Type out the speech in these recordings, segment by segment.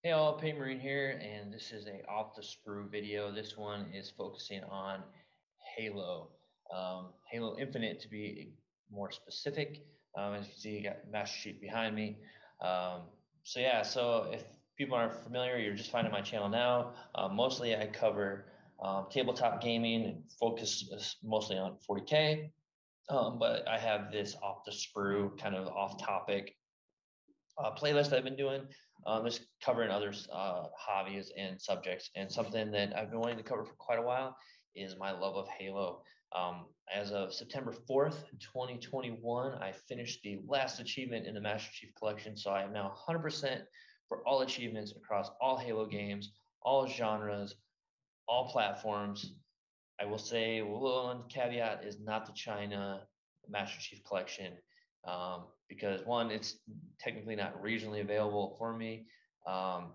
Hey all, Pay Marine here, and this is a off the sprue video. This one is focusing on Halo, Halo Infinite to be more specific. As you can see, you got Master Chief behind me. Um, so if people aren't familiar, you're just finding my channel now. Mostly I cover tabletop gaming and focus mostly on 40K. But I have this off the sprue kind of off topic playlist I've been doing. Just covering other hobbies and subjects. And something that I've been wanting to cover for quite a while is my love of Halo. As of September 4th, 2021, I finished the last achievement in the Master Chief Collection. So I am now 100% for all achievements across all Halo games, all genres, all platforms. I will say one caveat is not the China Master Chief Collection, because one, it's technically not regionally available for me.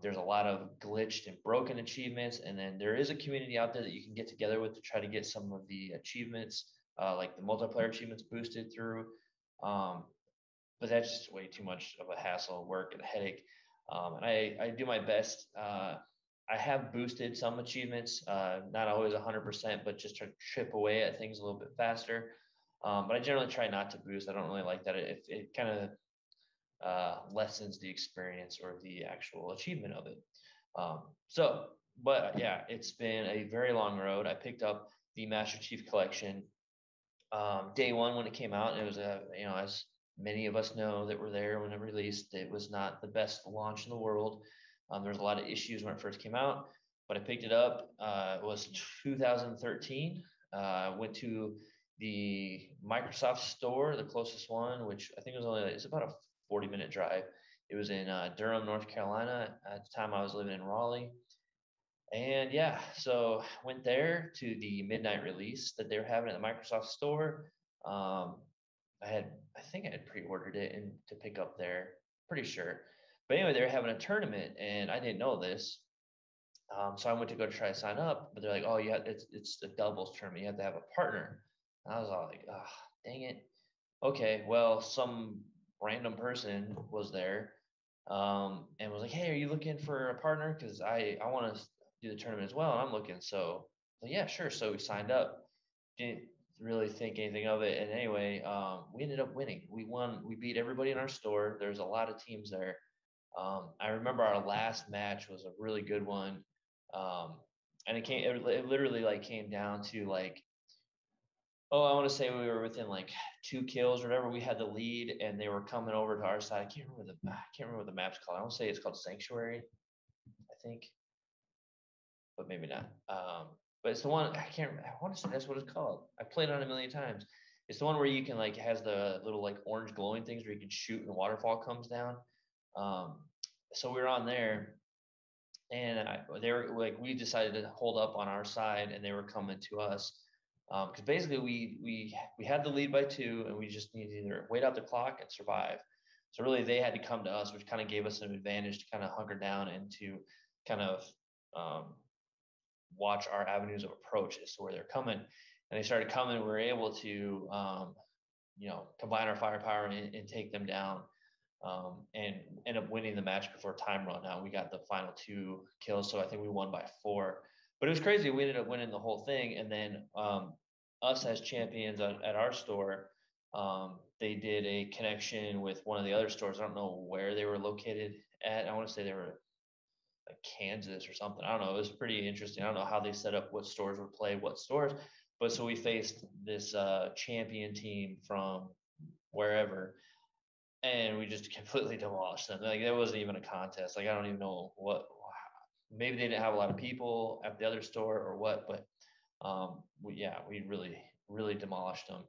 There's a lot of glitched and broken achievements, and then there is a community out there that you can get together with to try to get some of the achievements, like the multiplayer achievements, boosted through. Um, but that's just way too much of a hassle, work, and a headache. And I do my best. I have boosted some achievements, not always 100%, but just to chip away at things a little bit faster. But I generally try not to boost. I don't really like that. It kind of lessens the experience or the actual achievement of it. Um, but yeah, it's been a very long road. I picked up the Master Chief Collection day one when it came out. And it was as many of us know that were there when it released, it was not the best launch in the world. There was a lot of issues when it first came out, but I picked it up. It was 2013. I went to the Microsoft store, the closest one, which I think it's about a 40-minute drive. It was in Durham, North Carolina. At the time, I was living in Raleigh. And yeah, so went there to the midnight release that they were having at the Microsoft store. Um, I think I had pre-ordered it and to pick up there, pretty sure. But anyway, they were having a tournament, and I didn't know this. So I went to go try to sign up, but they're like, "Oh, yeah, it's a doubles tournament. You have to have a partner." And I was all like, "Ah, dang it." Okay, well, some random person was there, and was like, "Hey, are you looking for a partner? Because I want to do the tournament as well, and I'm looking." So, yeah, sure. So we signed up. Didn't really think anything of it, and anyway, we ended up winning. We won. We beat everybody in our store. There's a lot of teams there. I remember our last match was a really good one, um, and it literally like came down to like, oh, I want to say we were within like 2 kills or whatever. We had the lead, and they were coming over to our side. I can't remember what the map's called. I want to say it's called Sanctuary, I think, but maybe not. But it's the one I can't. I want to say that's what it's called. I played on it a million times. It's the one where you can like has the little like orange glowing things where you can shoot and the waterfall comes down. Um, so we were on there, and they were like, we decided to hold up on our side, and they were coming to us because basically we had the lead by two, and we just needed to either wait out the clock and survive. So really, they had to come to us, which kind of gave us an advantage to kind of hunker down and to kind of um, watch our avenues of approach as to where they're coming. And they started coming. We were able to combine our firepower and take them down, and end up winning the match before time run out. We got the final 2 kills, so I think we won by 4. But it was crazy. We ended up winning the whole thing, and then us as champions at our store, they did a connection with one of the other stores. I don't know where they were located at. I want to say they were like Kansas or something. I don't know. It was pretty interesting. I don't know how they set up what stores would play what stores, but so we faced this champion team from wherever, and we just completely demolished them. Like there wasn't even a contest. Like I don't even know what. Maybe they didn't have a lot of people at the other store or what, but we really demolished them.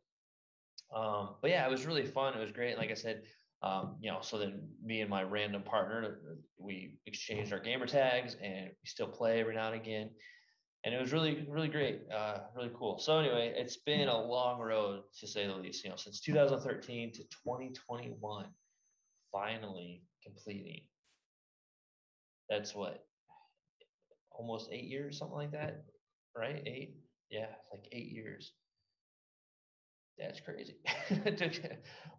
But yeah, it was really fun. It was great. And like I said, so then me and my random partner, we exchanged our gamer tags, and we still play every now and again. And it was really, really great, really cool. So anyway, it's been a long road to say the least. Since 2013 to 2021, finally completing. That's what, almost 8 years, something like that, right? Eight, yeah, like 8 years. That's crazy.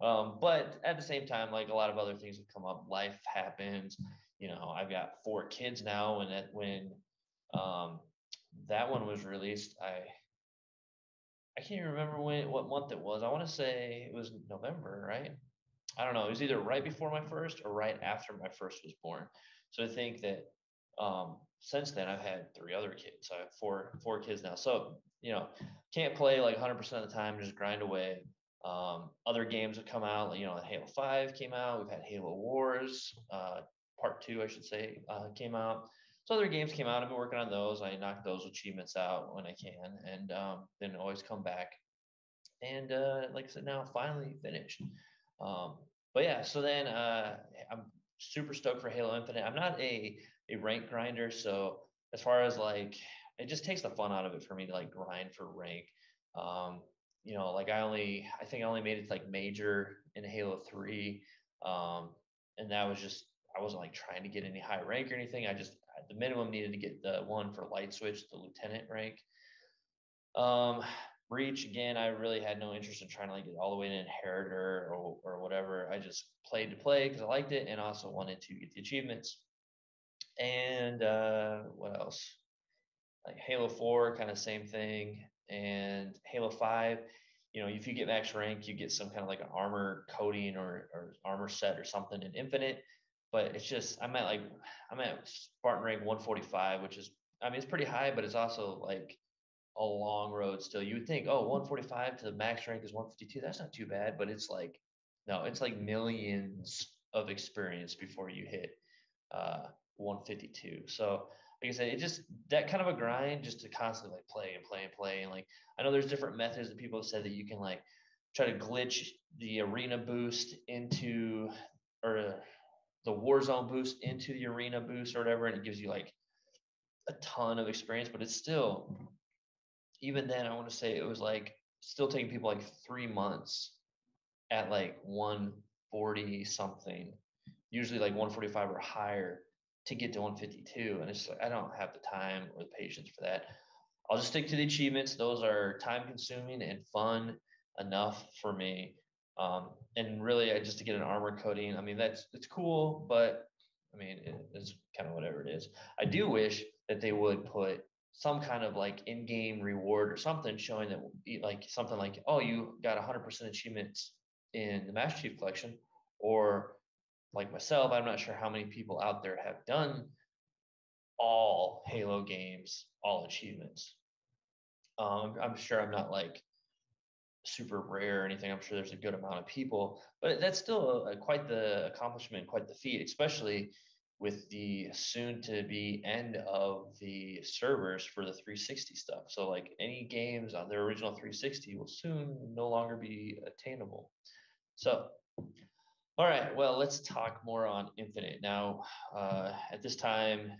But at the same time, like a lot of other things have come up, life happens. I've got 4 kids now, and when that one was released, I can't even remember what month it was. I want to say it was November, right? I don't know. It was either right before my first or right after my first was born. So I think that since then I've had 3 other kids. So I have four kids now. So can't play like 100% of the time. Just grind away. Other games have come out. Halo 5 came out. We've had Halo Wars Part 2, I should say, came out. So other games came out. I've been working on those. I knock those achievements out when I can, and then always come back. And like I said, now finally finished. Um, but yeah, so then I'm super stoked for Halo Infinite. I'm not a rank grinder, so as far as like, it just takes the fun out of it for me to like grind for rank. Um, like I think I only made it to like major in Halo 3. And that was just, I wasn't like trying to get any high rank or anything. I just at the minimum needed to get the one for light switch, the lieutenant rank. Um, Reach again, I really had no interest in trying to like get all the way to Inheritor or whatever. I just played to play because I liked it and also wanted to get the achievements. And what else? Like Halo 4, kind of same thing. And Halo 5, if you get max rank, you get some kind of like an armor coating or armor set or something in Infinite. But it's just I'm at Spartan rank 145, which is, I mean, it's pretty high, but it's also like a long road still. You would think, oh, 145 to the max rank is 152. That's not too bad, but it's like, no, it's like millions of experience before you hit 152. So, like I said, it just that kind of a grind just to constantly like play and play and play. And like, I know there's different methods that people have said that you can like try to glitch the arena boost into, or the Warzone boost into the arena boost or whatever, and it gives you like a ton of experience, but it's still, even then, I want to say it was like still taking people like 3 months at like 140 something, usually like 145 or higher to get to 152. And it's like, I don't have the time or the patience for that. I'll just stick to the achievements. Those are time consuming and fun enough for me. And really, just to get an armor coating, I mean, it's cool, but I mean, it's kind of whatever it is. I do wish that they would put some kind of like in-game reward or something showing that, like something like, oh, you got 100% achievements in the Master Chief Collection, or like myself, I'm not sure how many people out there have done all Halo games, all achievements. I'm sure I'm not like super rare or anything. I'm sure there's a good amount of people, but that's still quite the accomplishment, quite the feat, especially with the soon to be end of the servers for the 360 stuff. So like any games on their original 360 will soon no longer be attainable. So, all right, well, let's talk more on Infinite. Now, at this time,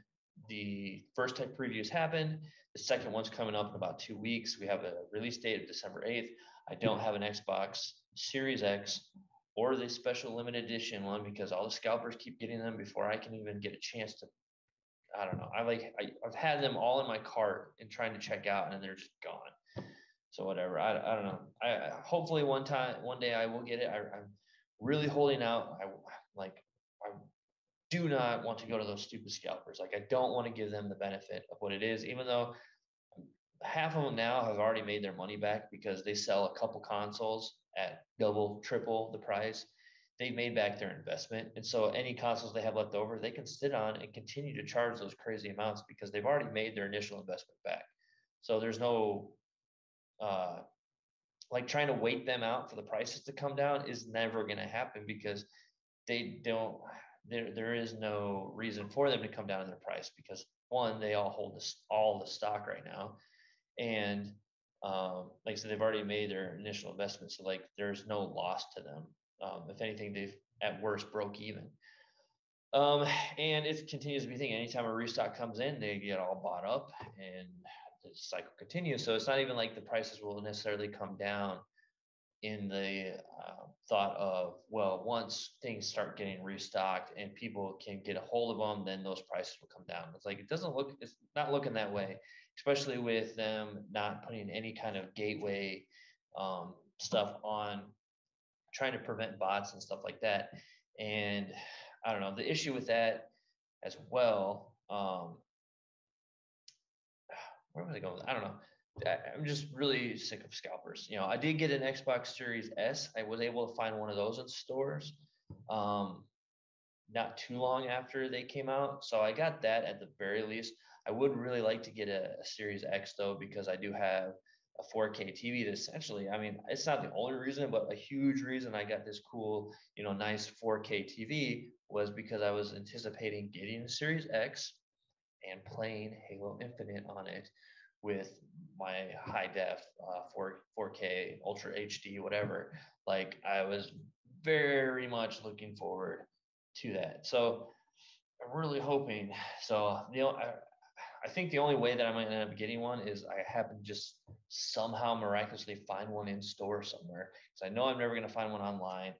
the first tech previews happened. The second one's coming up in about 2 weeks. We have a release date of December 8th. I don't have an Xbox Series X or the special limited edition one because all the scalpers keep getting them before I can even get a chance to. I don't know. I've had them all in my cart and trying to check out, and they're just gone. So whatever. I don't know. I hopefully one day I will get it. I'm really holding out. I do not want to go to those stupid scalpers. Like I don't want to give them the benefit of what it is, even though half of them now have already made their money back because they sell a couple consoles at double, triple the price. They made back their investment. And so any consoles they have left over, they can sit on and continue to charge those crazy amounts because they've already made their initial investment back. So there's no like trying to wait them out for the prices to come down is never going to happen because they don't, there is no reason for them to come down in their price because one, they all hold all the stock right now. And like I said, they've already made their initial investment. So like there's no loss to them. If anything, they've at worst broke even. And it continues to be a thing. Anytime a restock comes in, they get all bought up and the cycle continues. So it's not even like the prices will necessarily come down in the thought of, well, once things start getting restocked and people can get a hold of them, then those prices will come down. It's like, it's not looking that way, especially with them not putting any kind of gateway stuff on, trying to prevent bots and stuff like that. And I don't know, the issue with that as well. Where was I going with that? I don't know. I'm just really sick of scalpers. You know, I did get an Xbox Series S. I was able to find one of those in stores not too long after they came out. So I got that at the very least. I would really like to get a Series X though, because I do have a 4K TV that essentially, I mean, it's not the only reason, but a huge reason I got this cool, you know, nice 4K TV was because I was anticipating getting a Series X and playing Halo Infinite on it with my high def 4K Ultra HD, whatever. Like I was very much looking forward to that. So I'm really hoping. So I think the only way that I might end up getting one is I happen to just somehow miraculously find one in store somewhere, because I know I'm never going to find one online.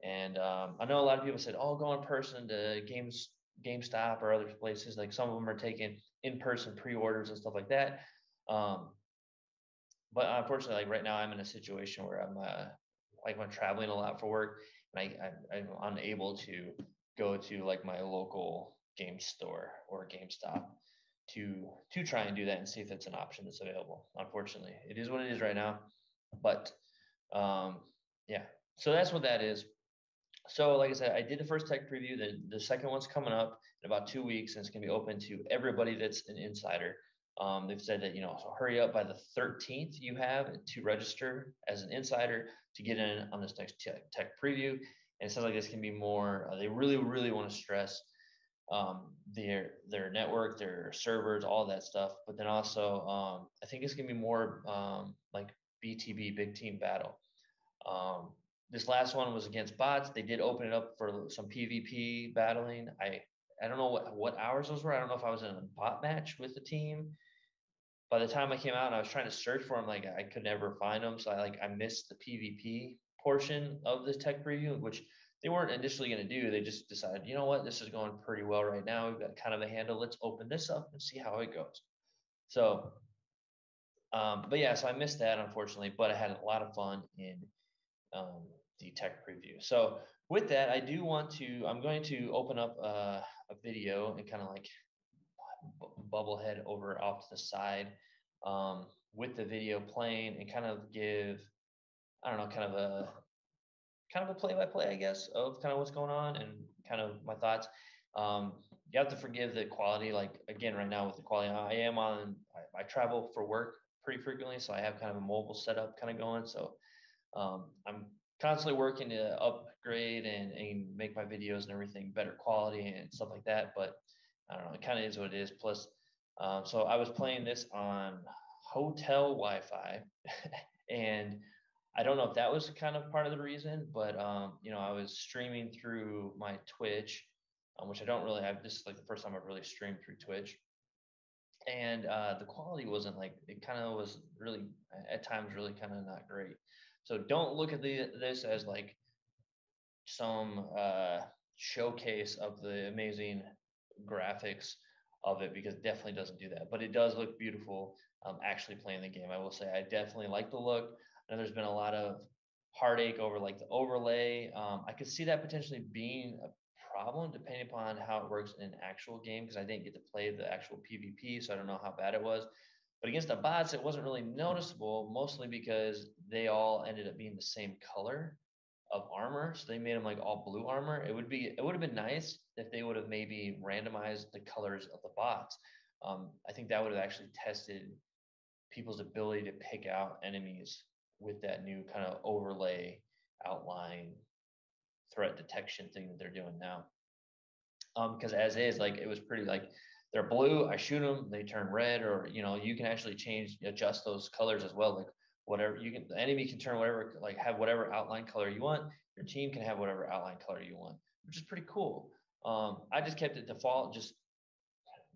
And I know a lot of people said, "Oh, go in person to GameStop or other places." Like some of them are taking in-person pre-orders and stuff like that. Um, but unfortunately, like right now, I'm in a situation where I'm traveling a lot for work, and I'm unable to go to like my local game store or GameStop to try and do that and see if it's an option that's available. Unfortunately, it is what it is right now. But um, yeah, so that's what that is. So, like I said, I did the first tech preview. The second one's coming up in about 2 weeks, and it's going to be open to everybody that's an insider. They've said that, you know, so hurry up by the 13th you have to register as an insider to get in on this next tech preview. And it sounds like this can be more. They really, really want to stress their network, their servers, all that stuff. But then also, I think it's gonna be more like BTB, big team battle. Um, this last one was against bots. They did open it up for some PvP battling. I don't know what hours those were. I don't know if I was in a bot match with the team. By the time I came out and I was trying to search for them, like I could never find them. So I missed the PvP portion of this tech preview, which they weren't initially going to do. They just decided, you know what, this is going pretty well right now. We've got kind of a handle. Let's open this up and see how it goes. So, but yeah, so I missed that unfortunately, but I had a lot of fun in um, the tech preview. So with that, I'm going to open up a video and kind of like bubble head over off to the side with the video playing and kind of give, I don't know, kind of a play-by-play, I guess, of kind of what's going on and kind of my thoughts. You have to forgive the quality. Like again, right now with the quality, I travel for work pretty frequently, so I have kind of a mobile setup kind of going. So I'm constantly working to upgrade and make my videos and everything better quality and stuff like that. But I don't know, it kind of is what it is. Plus, so I was playing this on hotel Wi-Fi, and I don't know if that was kind of part of the reason, but you know, I was streaming through my Twitch, which I don't really have. This is like the first time I've really streamed through Twitch, and the quality wasn't like, it kind of was really at times really kind of not great. So don't look at this as like some showcase of the amazing graphics of it, because it definitely doesn't do that. But it does look beautiful actually playing the game. I will say I definitely like the look. I know there's been a lot of heartache over like the overlay. I could see that potentially being a problem depending upon how it works in an actual game, because I didn't get to play the actual PvP, so I don't know how bad it was. But against the bots, it wasn't really noticeable, mostly because they all ended up being the same color of armor. So they made them like all blue armor. It would have been nice if they would have maybe randomized the colors of the bots. I think that would have actually tested people's ability to pick out enemies with that new kind of overlay outline threat detection thing that they're doing now. Because as is, like it was pretty like they're blue, I shoot them, they turn red, or you know, you can actually adjust those colors as well. Like whatever you can, the enemy can turn whatever, like have whatever outline color you want. Your team can have whatever outline color you want, which is pretty cool. I just kept it default just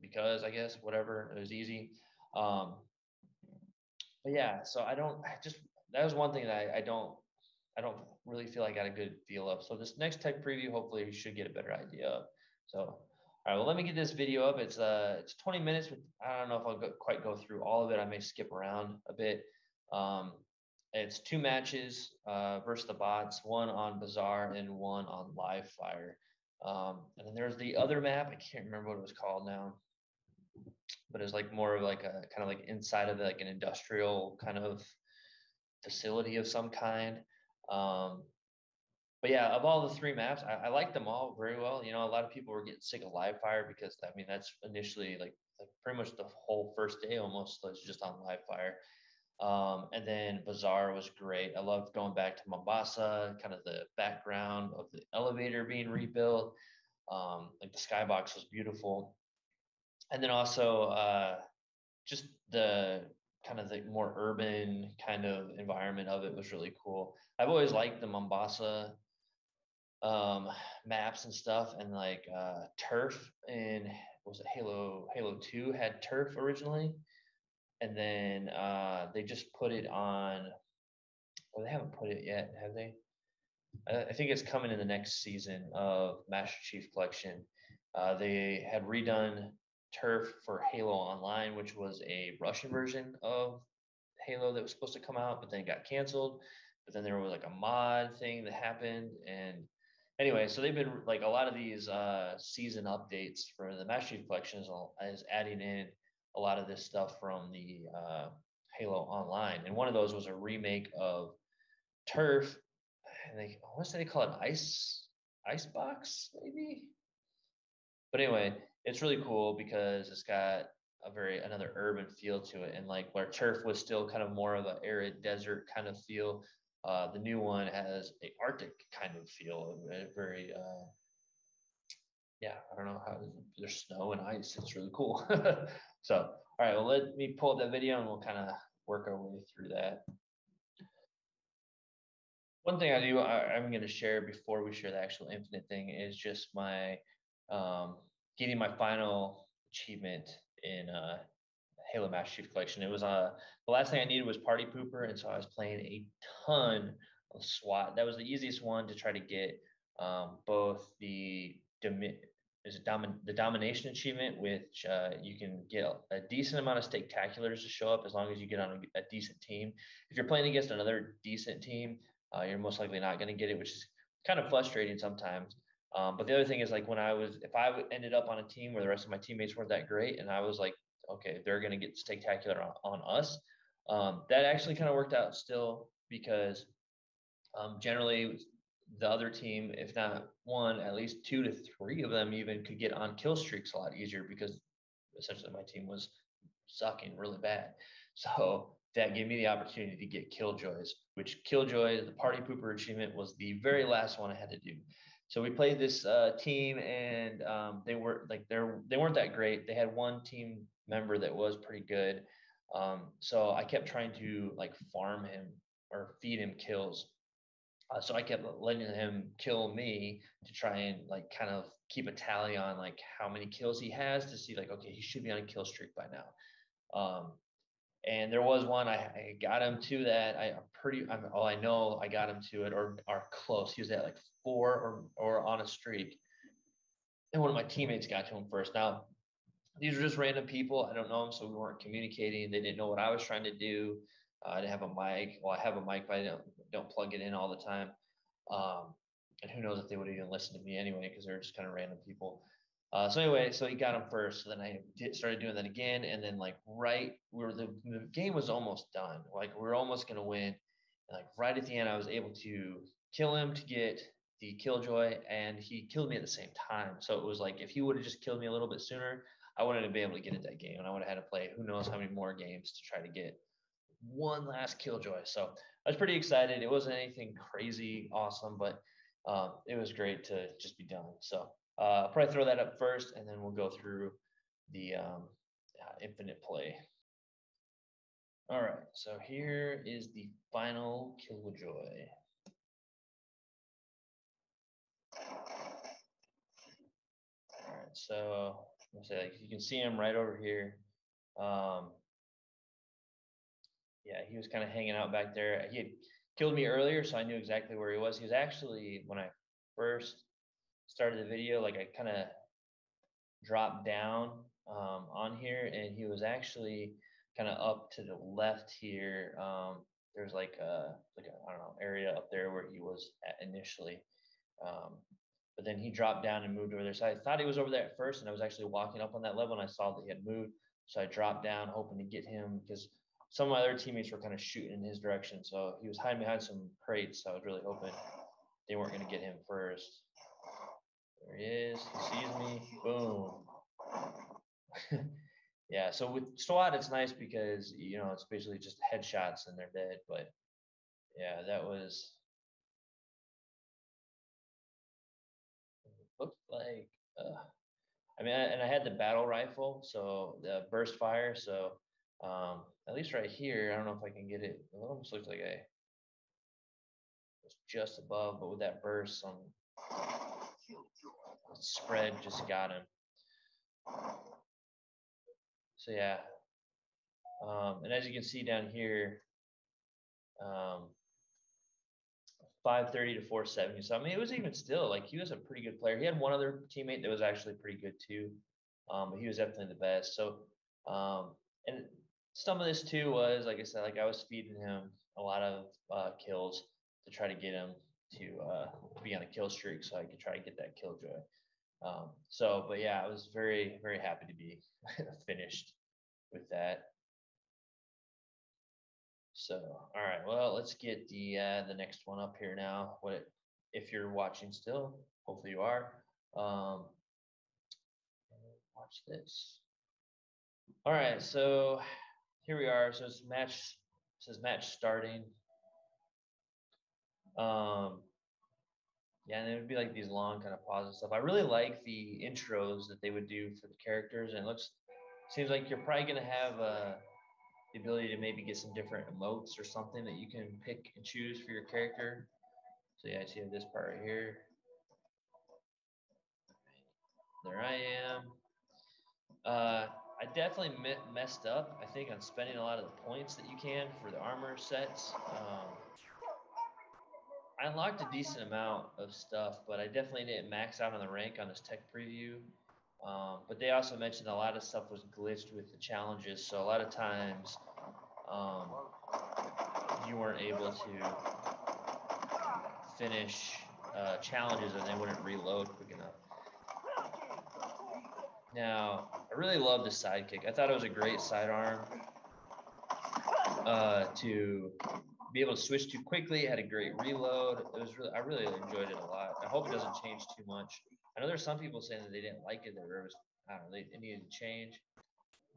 because I guess whatever, it was easy. But yeah, so I just, that was one thing that I don't really feel I got a good feel of. So this next tech preview, hopefully we should get a better idea of. So, all right, well, let me get this video up. It's 20 minutes. I don't know if I'll quite go through all of it. I may skip around a bit. It's 2 matches versus the bots, one on Bazaar and one on Live Fire. And then there's the other map. I can't remember what it was called now, but it's like more of like a kind of like inside of like an industrial kind of facility of some kind. Um, but yeah, of all the three maps, I like them all very well. You know, a lot of people were getting sick of live fire because I mean that's initially like pretty much the whole first day almost was just on live fire. And then Bazaar was great. I loved going back to Mombasa, kind of the background of the elevator being rebuilt. Like the skybox was beautiful. And then also just the kind of the more urban kind of environment of it was really cool. I've always liked the Mombasa um, maps and stuff, and like turf in was it Halo 2 had turf originally, and then they just put it on. Well, they haven't put it yet, have they? I think it's coming in the next season of Master Chief Collection. They had redone Turf for Halo Online, which was a Russian version of Halo that was supposed to come out, but then it got canceled. But then there was like a mod thing that happened, and anyway, so they've been like a lot of these season updates for the Master Chief Collection is adding in a lot of this stuff from the Halo Online, and one of those was a remake of Turf, and what did they call it? Icebox maybe. But anyway, it's really cool because it's got another urban feel to it, and like where Turf was still kind of more of an arid desert kind of feel. The new one has a Arctic kind of feel, very yeah, I don't know how there's snow and ice. It's really cool. So, all right, well, let me pull up that video and we'll kind of work our way through that. One thing I'm going to share before we share the actual infinite thing is just my getting my final achievement in Halo Master Chief Collection. It was the last thing I needed was Party Pooper, and so I was playing a ton of SWAT. That was the easiest one to try to get both the domination achievement, which you can get a decent amount of spectaculars to show up as long as you get on a decent team. If you're playing against another decent team, you're most likely not going to get it, which is kind of frustrating sometimes. But the other thing is like if I ended up on a team where the rest of my teammates weren't that great, and I was like, okay, they're going to get spectacular on us. That actually kind of worked out still because generally the other team, if not one, at least 2 to 3 of them even could get on kill streaks a lot easier because essentially my team was sucking really bad. So that gave me the opportunity to get Killjoys, which Killjoy, the Party Pooper achievement, was the very last one I had to do. So we played this team, and they weren't that great. They had one team member that was pretty good. So I kept trying to like farm him or feed him kills. So I kept letting him kill me to try and like kind of keep a tally on like how many kills he has to see like, okay, he should be on a kill streak by now. And there was one I got him to that. I know I got him to it or close. He was at like 4 or on a streak. And one of my teammates got to him first. Now, these were just random people. I don't know them, so we weren't communicating. They didn't know what I was trying to do. I didn't have a mic. Well, I have a mic, but I don't plug it in all the time. And who knows if they would even listen to me anyway, because they're just kind of random people. So anyway, so he got him first. So then I started doing that again, and then like the game was almost done. Like we were almost gonna win, and like right at the end, I was able to kill him to get the Killjoy, and he killed me at the same time. So it was like if he would have just killed me a little bit sooner, I wouldn't have been able to get at that game, and I would have had to play who knows how many more games to try to get one last Killjoy. So I was pretty excited. It wasn't anything crazy awesome, but it was great to just be done. So I'll probably throw that up first, and then we'll go through the infinite play. All right, so here is the final Killjoy. All right, so let's say like you can see him right over here. Yeah, he was kind of hanging out back there. He had killed me earlier, so I knew exactly where he was. He was actually, when I first started the video, like I kind of dropped down on here, and he was actually kind of up to the left here. There's like a I don't know area up there where he was at initially. Um, but then he dropped down and moved over there. So I thought he was over there at first, and I was actually walking up on that level, and I saw that he had moved. So I dropped down, hoping to get him, because some of my other teammates were kind of shooting in his direction. So he was hiding behind some crates. So I was really hoping they weren't going to get him first. There he is. He sees me. Boom. Yeah, so with SWAT, it's nice because, you know, it's basically just headshots and they're dead. But yeah, that was, looked like, I mean, and I had the battle rifle, so the burst fire. So at least right here, I don't know if I can get it. It almost looks like I was just above, but with that burst on spread, just got him. So yeah, and as you can see down here, 530 to 470. So I mean, it was even still like he was a pretty good player. He had one other teammate that was actually pretty good too, but he was definitely the best. So and some of this too was, like I said, like I was feeding him a lot of kills to try to get him to be on a kill streak, so I could try to get that Killjoy. So, but yeah, I was very, very happy to be finished with that. So, all right, well, let's get the next one up here now. If you're watching still? Hopefully you are. Watch this. All right, so here we are. So it's match. It says match starting. Yeah, and it would be like these long kind of pauses and stuff. I really like the intros that they would do for the characters, and it seems like you're probably gonna have the ability to maybe get some different emotes or something that you can pick and choose for your character. So yeah, I see this part right here. There I am. I definitely messed up, I think, on spending a lot of the points that you can for the armor sets. I unlocked a decent amount of stuff, but I definitely didn't max out on the rank on this tech preview. But they also mentioned a lot of stuff was glitched with the challenges, so a lot of times you weren't able to finish challenges and they wouldn't reload quick enough. Now, I really love the sidekick. I thought it was a great sidearm to be able to switch to quickly. It had a great reload. I really enjoyed it a lot. I hope it doesn't change too much. I know there's some people saying that they didn't like it, that it was, I don't know, it needed to change.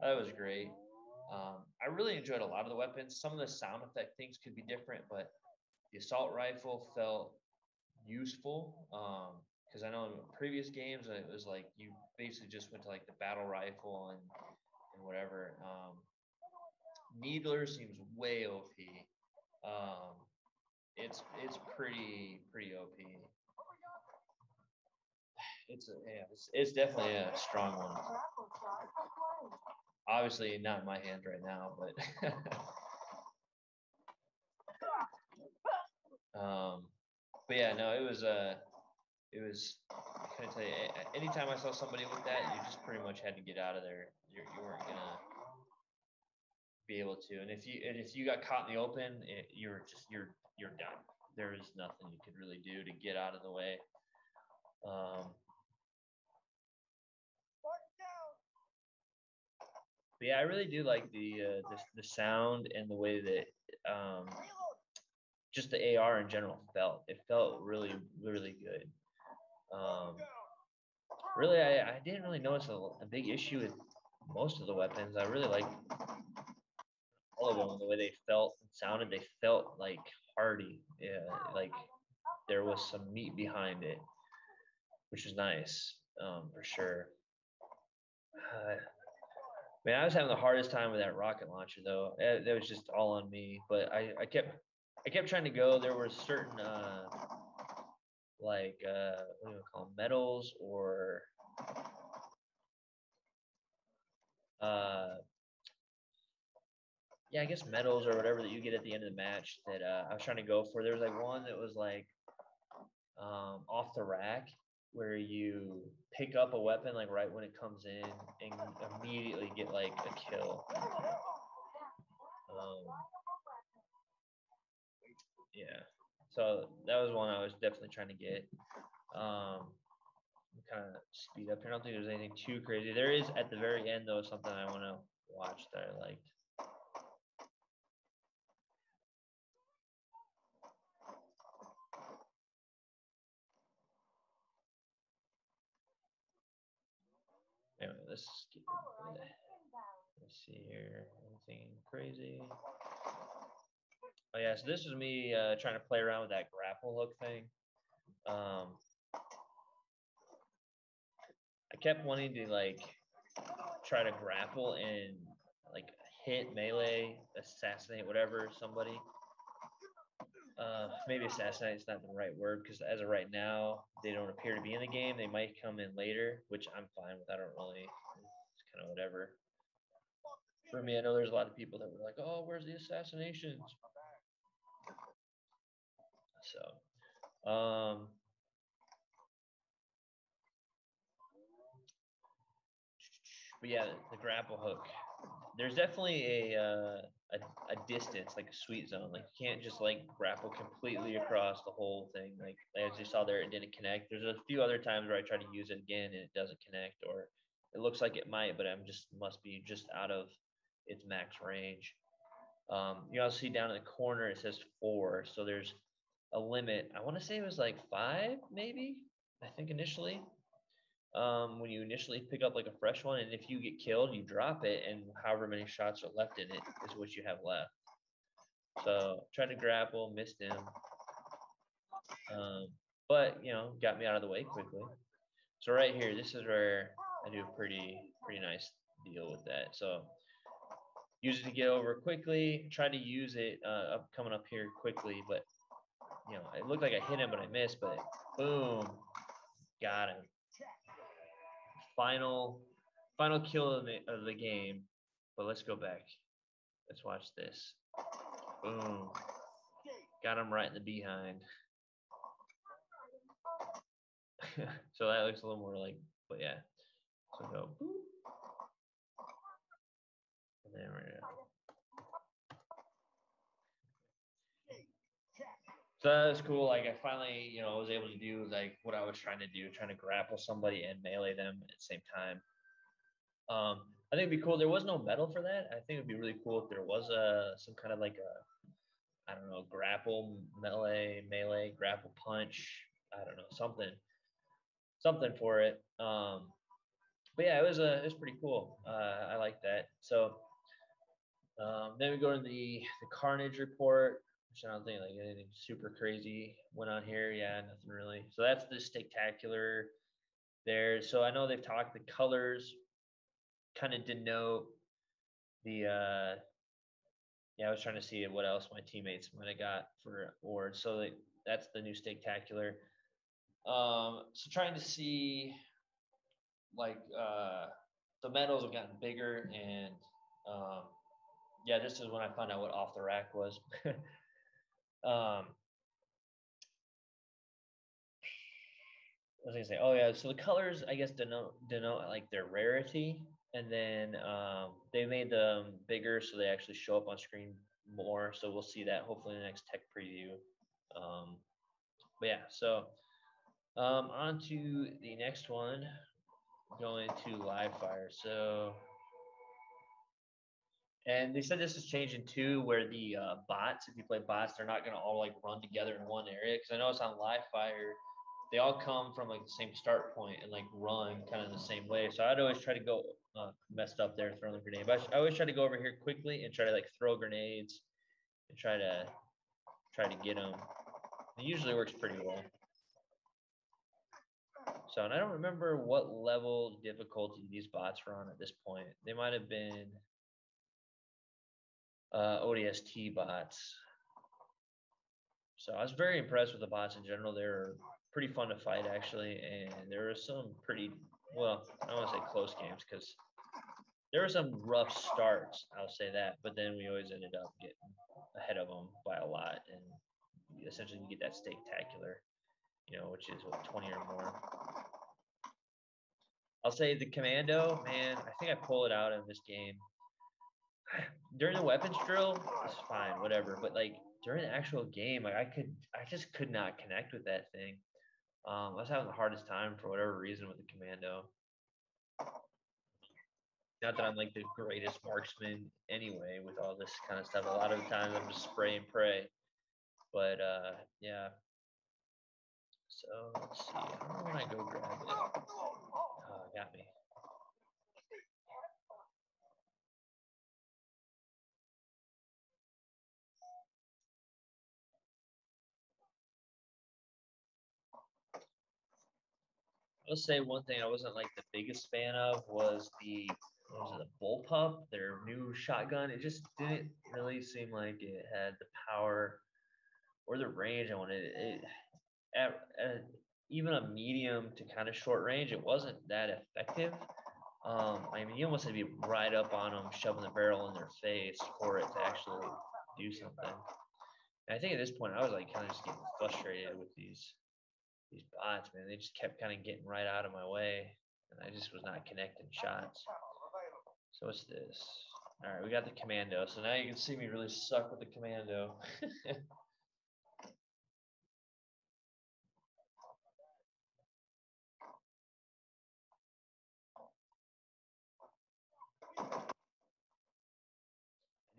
That was great. I really enjoyed a lot of the weapons. Some of the sound effect things could be different, but the assault rifle felt useful. Because I know in previous games it was like you basically just went to like the battle rifle and whatever. Needler seems way OP. It's pretty OP. It's definitely a strong one. Obviously not in my hand right now, but but yeah, no, it was I can tell you, anytime I saw somebody with that, you just pretty much had to get out of there. You weren't gonna be able to, and if you got caught in the open, you're done. There is nothing you could really do to get out of the way. But yeah, I really do like the sound and the way that just the AR in general felt. It felt really good. Really, I didn't really notice a big issue with most of the weapons. I really liked all of them, the way they felt and sounded. They felt like hardy. Yeah, like there was some meat behind it, which was nice, for sure. Man, I was having the hardest time with that rocket launcher though. That was just all on me. But I kept trying to go. There were certain like what do you call them, medals or yeah, I guess medals or whatever that you get at the end of the match that I was trying to go for. There was like one that was like off the rack, where you pick up a weapon like right when it comes in and immediately get like a kill. Yeah, so that was one I was definitely trying to get. kind of speed up here. I don't think there's anything too crazy. There is at the very end though something I want to watch that I liked. Anyway, let's see here. Anything crazy? Oh yeah, so this was me trying to play around with that grapple hook thing. I kept wanting to like try to grapple and like hit, melee, assassinate, whatever, somebody. Maybe assassinate is not the right word because as of right now, they don't appear to be in the game. They might come in later, which I'm fine with. I don't really, it's kind of whatever. For me, I know there's a lot of people that were like, oh, where's the assassinations? So, but yeah, the grapple hook. There's definitely a distance, like a sweet zone. Like you can't just like grapple completely across the whole thing. Like as you saw there, it didn't connect. There's a few other times where I try to use it again and it doesn't connect, or it looks like it might, but I'm just must be just out of its max range. You also see down in the corner it says 4, so there's a limit. I want to say it was like 5, maybe. I think initially. When you initially pick up like a fresh one, and if you get killed, you drop it, and however many shots are left in it is what you have left. So tried to grapple, missed him, but you know, got me out of the way quickly. So right here, this is where I do a pretty nice deal with that. So use it to get over quickly. Try to use it coming up here quickly, but you know, it looked like I hit him, but I missed. But boom, got him. Final kill of the game. But let's go back. Let's watch this. Boom. Got him right in the behind. So that looks a little more like, but yeah. So go boop. And then we're gonna. So that was cool. Like I finally, you know, was able to do like what I was trying to do, trying to grapple somebody and melee them at the same time. I think it'd be cool. There was no medal for that. I think it'd be really cool if there was some kind of like a, I don't know, grapple, melee, grapple punch. I don't know, something for it. But yeah, it was pretty cool. I like that. So then we go to the Carnage report, which I don't think like anything super crazy went on here. Yeah, nothing really. So that's the spectacular there. So I know they've talked the colors kind of denote the yeah, I was trying to see what else my teammates might have got for awards. So that's the new spectacular. So trying to see like the medals have gotten bigger, and yeah, this is when I found out what off the rack was. I was gonna say, oh yeah, so the colors I guess denote like their rarity, and then they made them bigger so they actually show up on screen more. So we'll see that hopefully in the next tech preview. But yeah, so on to the next one, going to live fire. So, and they said this is changing too, where the bots, if you play bots, they're not gonna all like run together in one area. Because I know it's on live fire, they all come from like the same start point and like run kind of the same way. So I'd always try to go messed up there throwing a grenade. But I always try to go over here quickly and try to like throw grenades and try to get them. It usually works pretty well. So, and I don't remember what level difficulty these bots were on at this point. They might have been ODST bots. So I was very impressed with the bots in general. They were pretty fun to fight actually, and there were some pretty, well, I don't want to say close games because there were some rough starts, I'll say that, but then we always ended up getting ahead of them by a lot, and essentially you get that spectacular, you know, which is what, 20 or more. I'll say the Commando, man, I think I pull it out in this game. During the weapons drill, it's fine, whatever. But like during the actual game, like I just could not connect with that thing. I was having the hardest time for whatever reason with the Commando. Not that I'm like the greatest marksman anyway with all this kind of stuff. A lot of the times I'm just spray and pray. But yeah. So let's see. I don't know when I go grab it. Oh, got me. I'll say one thing I wasn't like the biggest fan of was the what was it, the Bullpup, their new shotgun. It just didn't really seem like it had the power or the range I wanted. At even a medium to kind of short range, it wasn't that effective. I mean, you almost had to be right up on them, shoving the barrel in their face for it to actually do something. And I think at this point, I was like kind of just getting frustrated with these bots, man. They just kept kind of getting right out of my way, and I just was not connecting shots. So what's this? All right, we got the Commando. So now you can see me really suck with the Commando.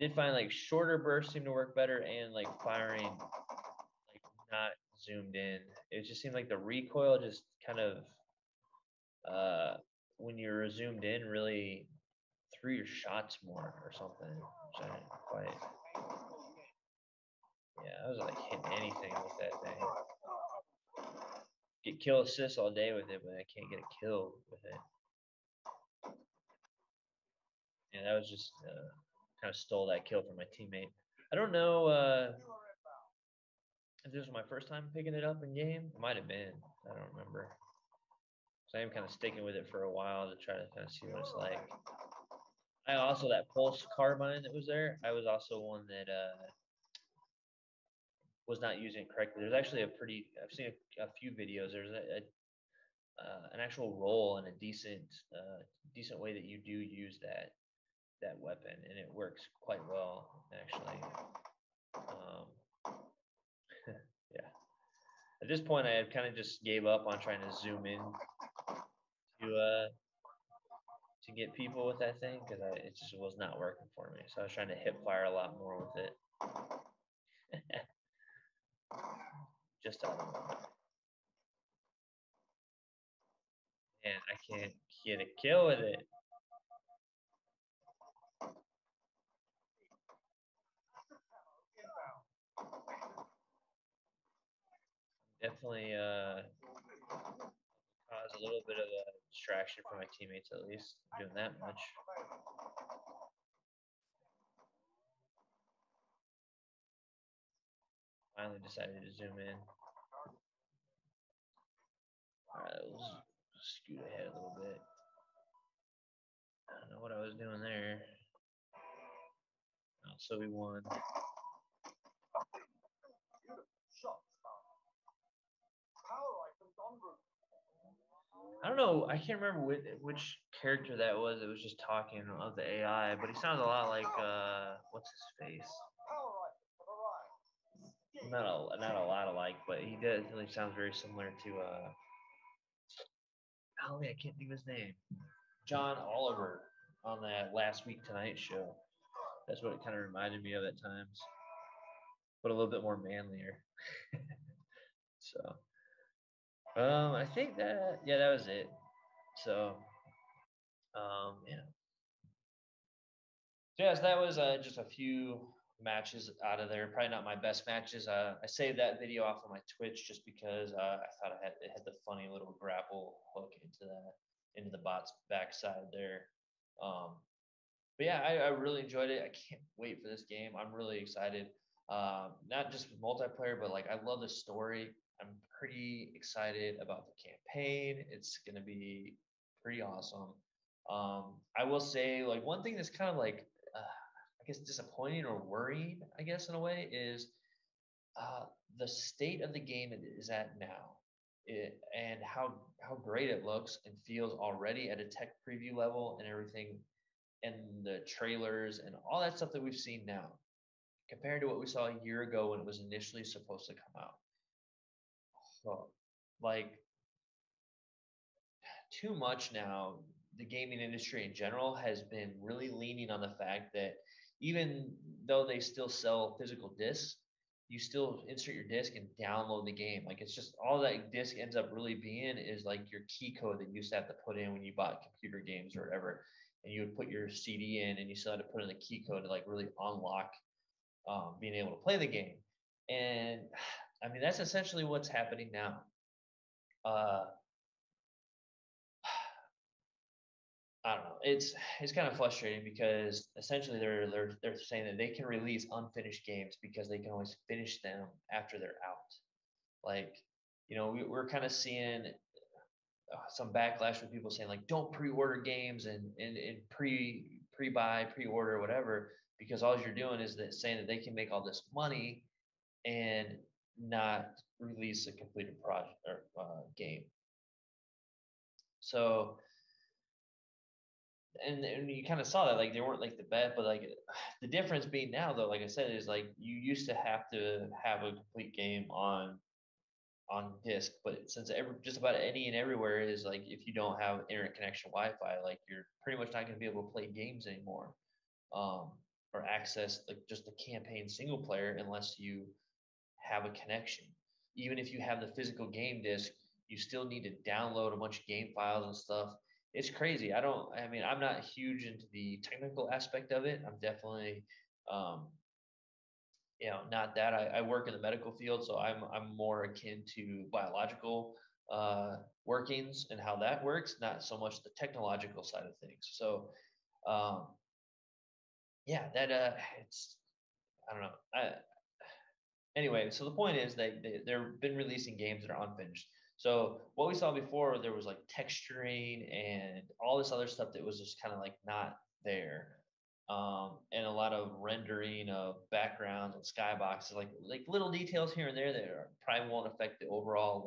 I did find like shorter bursts seem to work better, and like firing like not zoomed in. It just seemed like the recoil just kind of when you're zoomed in really threw your shots more or something, which I didn't quite. Yeah, I was like hitting anything with that thing. Get kill assists all day with it, but I can't get a kill with it. And that was just kind of stole that kill from my teammate. I don't know if this was my first time picking it up in game. It might have been. I don't remember. So I am kind of sticking with it for a while to try to kind of see what it's like. I also that pulse carbine that was there. I was also one that was not using it correctly. There's actually a pretty. I've seen a few videos. There's an actual role and a decent way that you do use that weapon, and it works quite well actually. Yeah. At this point, I had kind of just gave up on trying to zoom in to get people with that thing because it just was not working for me. So I was trying to hip fire a lot more with it. Just out of it. And I can't get a kill with it. Definitely cause a little bit of a distraction for my teammates at least doing that much. Finally decided to zoom in. Alright, let's scoot ahead a little bit. I don't know what I was doing there. Oh, so we won. I don't know. I can't remember which character that was. It was just talking of the AI, but he sounds a lot like what's his face? Not a lot alike, but he definitely sounds very similar to oh yeah, I can't think of his name. John Oliver on that Last Week Tonight show. That's what it kind of reminded me of at times, but a little bit more manlier. So, I think that yeah, that was it. So, yeah. So yes, that was just a few matches out of there. Probably not my best matches. I saved that video off of my Twitch just because I thought it had the funny little grapple hook into the bot's backside there. Um, but yeah, I really enjoyed it. I can't wait for this game. I'm really excited. Not just with multiplayer, but like I love the story. I'm pretty excited about the campaign. It's gonna be pretty awesome. I will say like one thing that's kind of like I guess disappointing or worrying, I guess in a way, is uh, the state of the game it is at now, and how great it looks and feels already at a tech preview level and everything, and the trailers and all that stuff that we've seen now, compared to what we saw a year ago when it was initially supposed to come out. Oh, like too much now, the gaming industry in general has been really leaning on the fact that even though they still sell physical discs, you still insert your disc and download the game. Like it's just all that disc ends up really being is like your key code that you used to have to put in when you bought computer games or whatever. And you would put your CD in and you still had to put in the key code to like really unlock being able to play the game. And I mean, that's essentially what's happening now. Uh, I don't know. It's kind of frustrating because essentially they're saying that they can release unfinished games because they can always finish them after they're out. Like, we're kind of seeing some backlash with people saying like, don't pre-order games and pre-buy, pre-order, whatever, because all you're doing is that saying that they can make all this money and not release a completed project or game. So and you kind of saw that like they weren't like the best, but like the difference being now though, like I said, is like you used to have to have a complete game on disc, but since just about any and everywhere is like if you don't have internet connection Wi-Fi, like you're pretty much not going to be able to play games anymore, um, or access like just the campaign single player unless you have a connection. Even if you have the physical game disc, you still need to download a bunch of game files and stuff. It's crazy. I mean, I'm not huge into the technical aspect of it. I'm definitely, um, not that. I work in the medical field, so I'm more akin to biological workings and how that works, not so much the technological side of things. So, um, yeah, it's I don't know. Anyway, so the point is they've been releasing games that are unfinished. So what we saw before, there was like texturing and all this other stuff that was just kind of like not there, and a lot of rendering of backgrounds and skyboxes, like little details here and there that probably won't affect the overall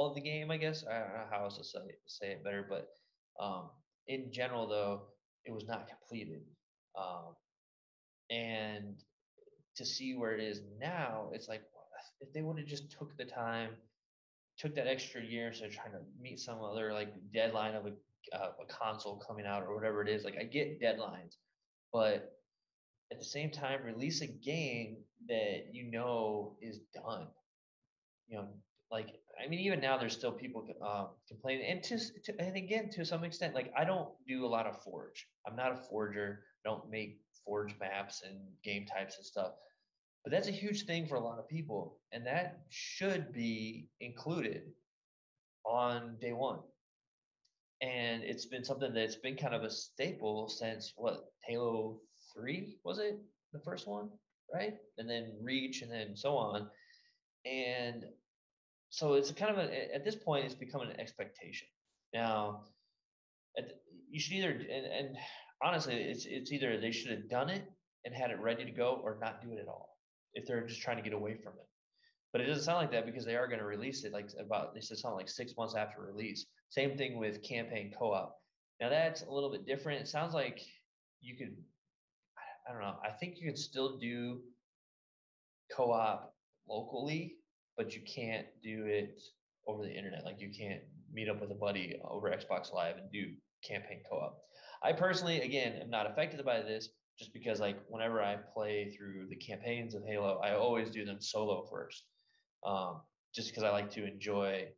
of the game. I guess I don't know how else to say it better, but in general though, it was not completed, and to see where it is now, it's like if they would have just took the time, took that extra year instead of trying to meet some other like deadline of a console coming out or whatever it is. Like I get deadlines, but at the same time, release a game that is done. You know, like I mean, even now there's still people complaining, and and again to some extent, like I don't do a lot of Forge. I'm not a forger. I don't make Forge maps and game types and stuff. But that's a huge thing for a lot of people, and that should be included on day one. And it's been something that's been kind of a staple since what, Halo 3 was it? The first one, right? And then Reach and then so on. And so it's kind of at this point it's become an expectation. Now, you should either and honestly it's either they should have done it and had it ready to go or not do it at all if they're just trying to get away from it. But it doesn't sound like that because they are going to release it like about they said something like 6 months after release. Same thing with campaign co-op. Now that's a little bit different. It sounds like you could, I don't know, I think you can still do co-op locally, but you can't do it over the internet. Like you can't meet up with a buddy over Xbox Live and do campaign co-op. I personally, again, am not affected by this just because like whenever I play through the campaigns of Halo, I always do them solo first. Just because I like to enjoy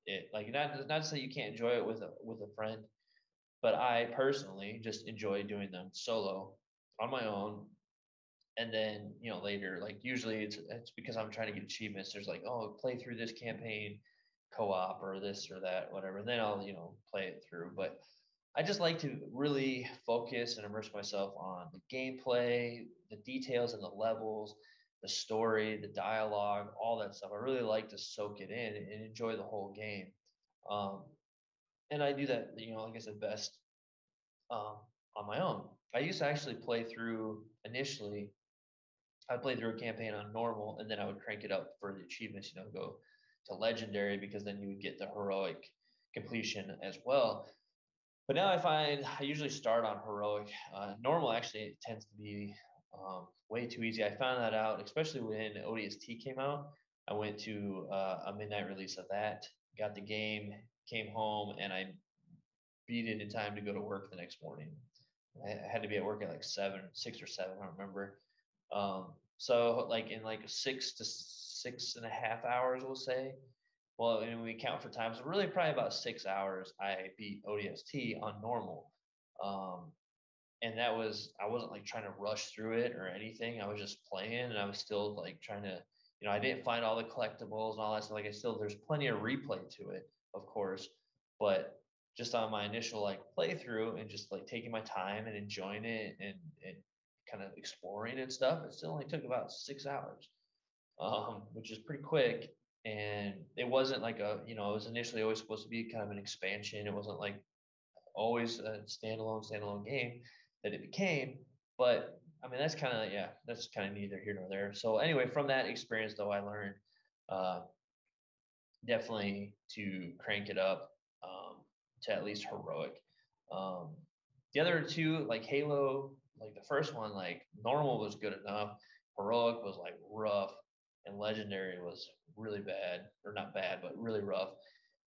it. Like not to say you can't enjoy it with a friend, but I personally just enjoy doing them solo on my own. And then later, like usually it's because I'm trying to get achievements. There's like, oh, play through this campaign co-op or this or that, whatever. And then I'll play it through. But I just like to really focus and immerse myself on the gameplay, the details and the levels, the story, the dialogue, all that stuff. I really like to soak it in and enjoy the whole game. Um, and I do that, like I said, best um, on my own. I used to actually play through initially. I played through a campaign on normal, and then I would crank it up for the achievements. Go to legendary because then you would get the heroic completion as well. But now I find I usually start on heroic. Normal actually tends to be way too easy. I found that out, especially when ODST came out. I went to a midnight release of that, got the game, came home, and I beat it in time to go to work the next morning. I had to be at work at like 6 or 7, I don't remember. So like in like 6 to 6.5 hours, we'll say. Well, and we count for time, so really probably about 6 hours. I beat ODST on normal, um, and that was I wasn't like trying to rush through it or anything. I was just playing, and I was still like trying to, I didn't find all the collectibles and all that stuff. Like there's plenty of replay to it, of course, but just on my initial like playthrough and just like taking my time and enjoying it and kind of exploring and stuff, it still only took about 6 hours, which is pretty quick. And it wasn't like it was initially always supposed to be kind of an expansion. It wasn't like always a standalone game that it became. But I mean, that's kind of neither here nor there. So anyway, from that experience though, I learned uh, definitely to crank it up to at least heroic. Um, the other two, like Halo, like the first one, like normal was good enough. Heroic was like rough, and legendary was really bad, or not bad, but really rough.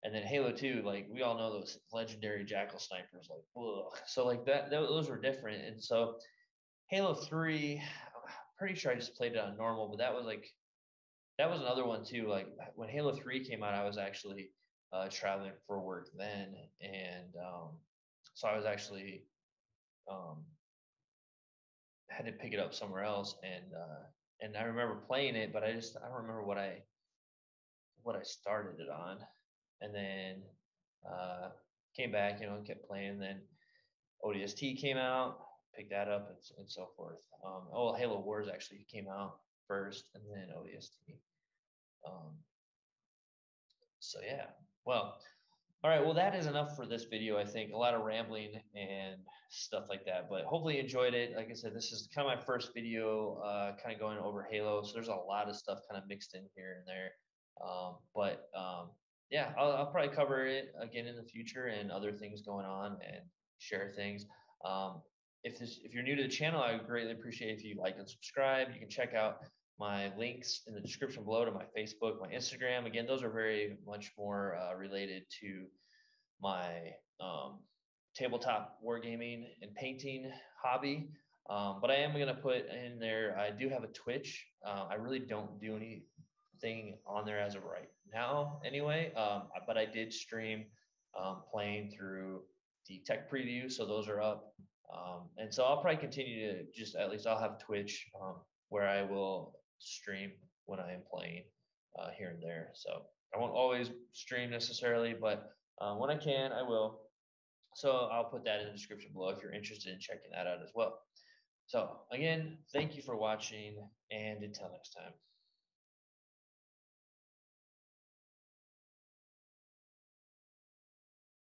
And then Halo 2, like we all know those legendary jackal snipers, like ugh. So like those were different. And so Halo 3, I'm pretty sure I just played it on normal, but that was another one too. Like when Halo 3 came out, I was actually traveling for work then, and so I was actually um, had to pick it up somewhere else, and I remember playing it, but I don't remember what I started it on, and then uh, came back, kept playing. Then ODST came out, picked that up, and so forth. Halo Wars actually came out first, and then ODST. Um, so yeah, well, all right. Well, that is enough for this video. I think a lot of rambling and stuff like that, but hopefully you enjoyed it. Like I said, this is kind of my first video, kind of going over Halo. So there's a lot of stuff kind of mixed in here and there. But yeah, I'll probably cover it again in the future and other things going on and share things. If you're new to the channel, I would greatly appreciate if you like and subscribe. You can check out my links in the description below to my Facebook, my Instagram. Again, those are very much more related to my tabletop wargaming and painting hobby. But I am going to put in there, I do have a Twitch. I really don't do anything on there as of right now anyway, but I did stream playing through the tech preview, so those are up. And so I'll probably continue to just, at least I'll have Twitch where I will stream when I am playing here and there. So I won't always stream necessarily, but when I can, I will. So I'll put that in the description below if you're interested in checking that out as well. So again, thank you for watching, and until next time.